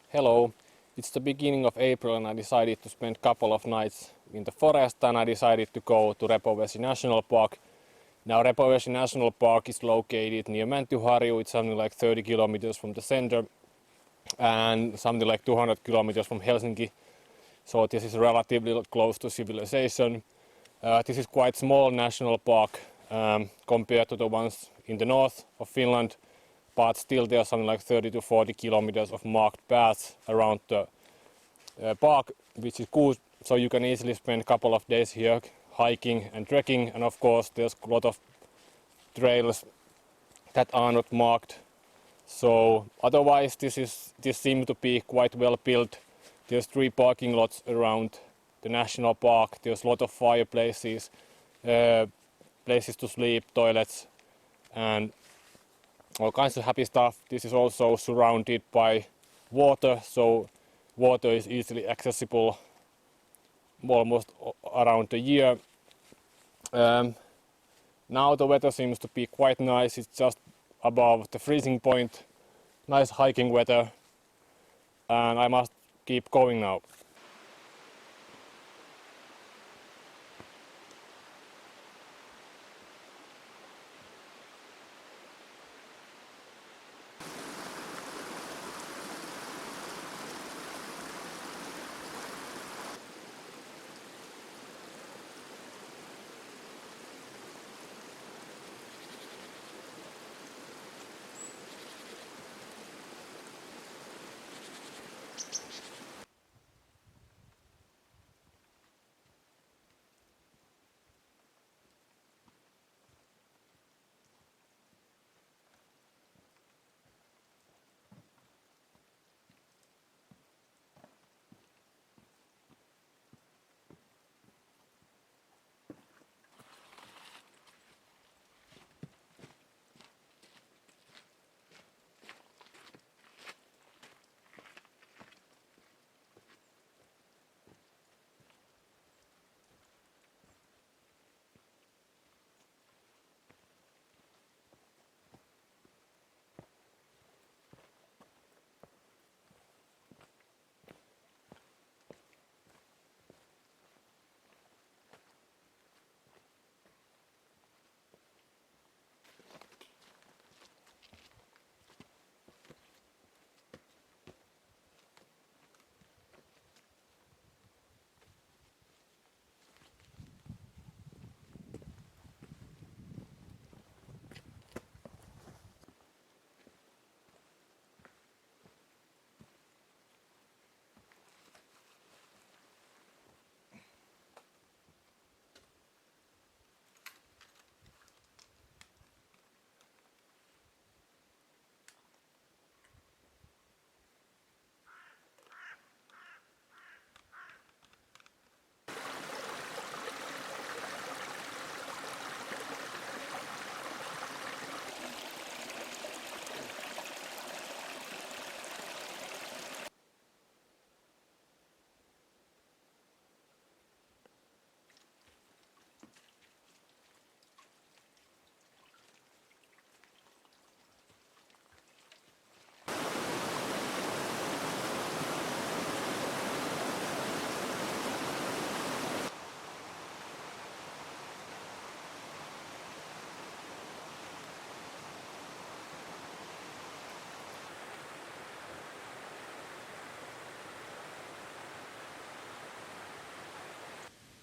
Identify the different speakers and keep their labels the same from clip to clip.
Speaker 1: Hello, it's the beginning of April and I decided to spend a couple of nights in the forest and I decided to go to Repovesi National Park. Now Repovesi National Park is located near Mäntyharju. It's something like 30 kilometers from the center and something like 200 kilometers from Helsinki. So this is relatively close to civilization. This is quite small national park compared to the ones in the north of Finland. But still there's something like 30 to 40 kilometers of marked paths around the park, which is good, so you can easily spend a couple of days here hiking and trekking, and of course there's a lot of trails that are not marked. So otherwise this seems to be quite well built. There's 3 parking lots around the national park. There's a lot of fireplaces, places to sleep, toilets, and all kinds of happy stuff. This is also surrounded by water, so water is easily accessible almost around the year. Now the weather seems to be quite nice. It's just above the freezing point. Nice hiking weather, and I must keep going now.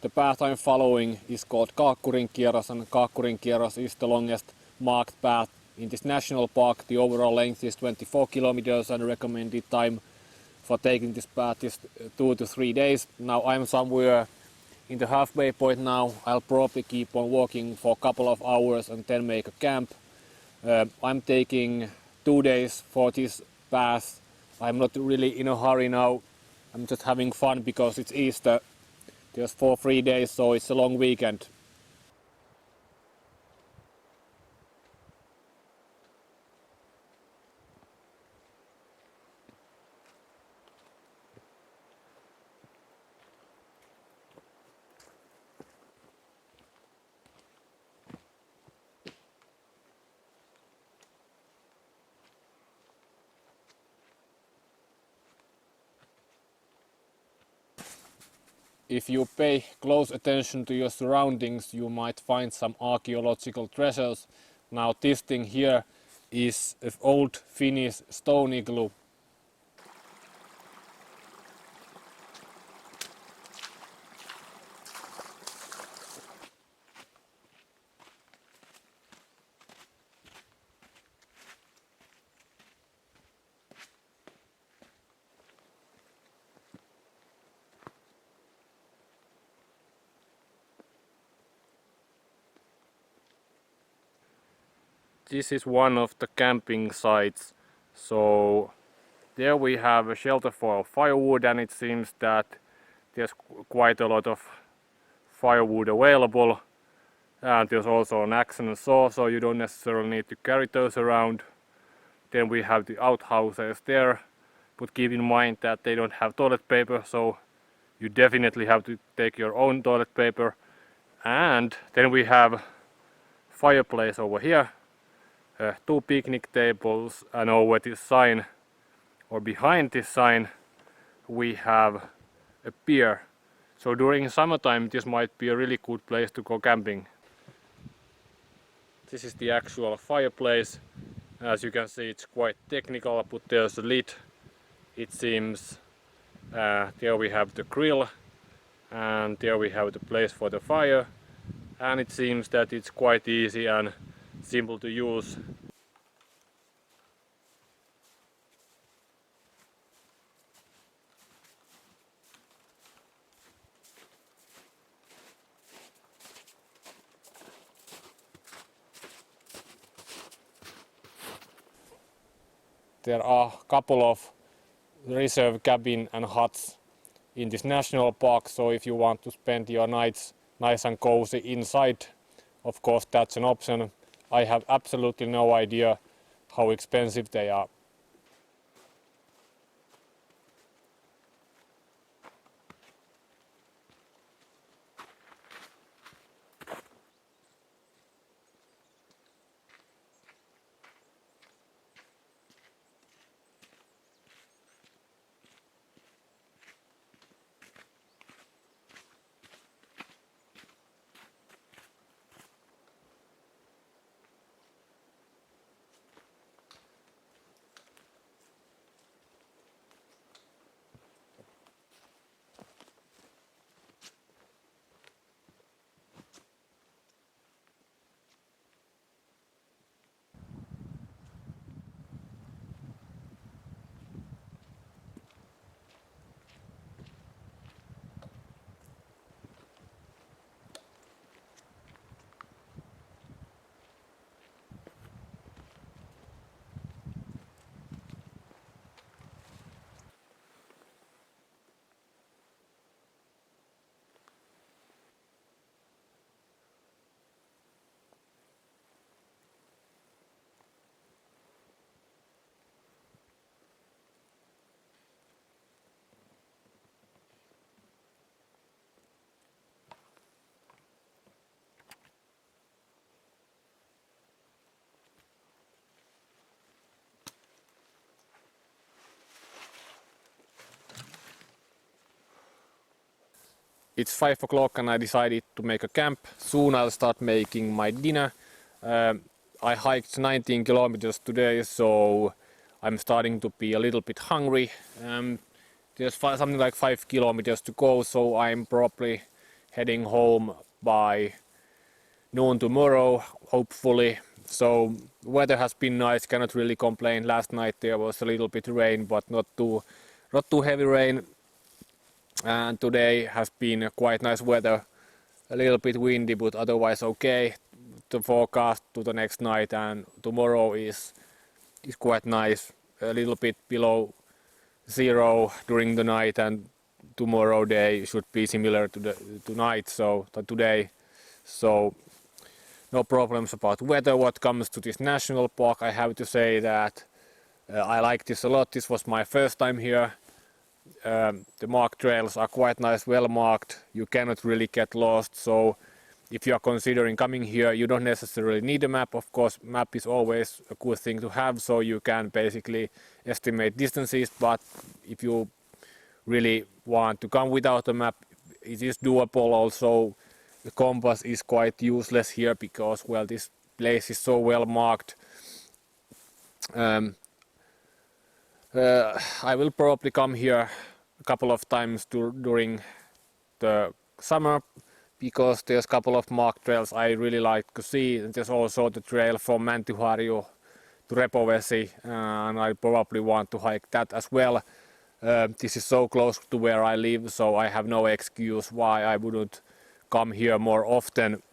Speaker 1: The path I'm following is called Kaakkurinkierros, and Kaakkurinkierros is the longest marked path in this national park. The overall length is 24 kilometers and the recommended time for taking this path is 2 to 3 days. Now I'm somewhere in the halfway point now. I'll probably keep on walking for a couple of hours and then make a camp. I'm taking 2 days for this path. I'm not really in a hurry now. I'm just having fun because it's Easter. Just for 3 days, so it's a long weekend. if you pay close attention to your surroundings, you might find some archaeological treasures. Now this thing here is an old Finnish stone igloo. This is one of the camping sites. So there we have a shelter for firewood, and it seems that there's quite a lot of firewood available. And there's also an axe and a saw, so you don't necessarily need to carry those around. Then we have the outhouses there, but keep in mind that they don't have toilet paper, so you definitely have to take your own toilet paper. And then we have fireplace over here, 2 picnic tables, and over this sign, or behind this sign, we have a pier. So during summertime this might be a really good place to go camping. This is the actual fireplace. As you can see, it's quite technical, but there's a lid. It seems there we have the grill, and there we have the place for the fire, and it seems that it's quite easy and simple to use. There are a couple of reserve cabin and huts in this national park, so if you want to spend your nights nice and cozy inside, of course that's an option. I have absolutely no idea how expensive they are. It's 5 o'clock and I decided to make a camp. Soon I'll start making my dinner. I hiked 19 kilometers today, so I'm starting to be a little bit hungry. There's something like 5 kilometers to go, so I'm probably heading home by noon tomorrow, hopefully. So weather has been nice, cannot really complain. Last night there was a little bit rain, but not too heavy rain. And today has been quite nice weather, a little bit windy, but otherwise okay. The forecast to the next night and tomorrow is quite nice, a little bit below 0 during the night, and tomorrow day should be similar to tonight, so to today. So no problems about weather. What comes to this national park, I have to say that I like this a lot. This was my first time here. The marked trails are quite nice, well marked. You cannot really get lost, so if you are considering coming here, you don't necessarily need a map. Of course, map is always a good thing to have, so you can basically estimate distances, but if you really want to come without a map, it is doable. Also, the compass is quite useless here because, well, this place is so well marked. I will probably come here a couple of times during the summer because there's a couple of marked trails I really like to see. And there's also the trail from Mäntyharju to Repovesi, and I probably want to hike that as well. This is so close to where I live, so I have no excuse why I wouldn't come here more often.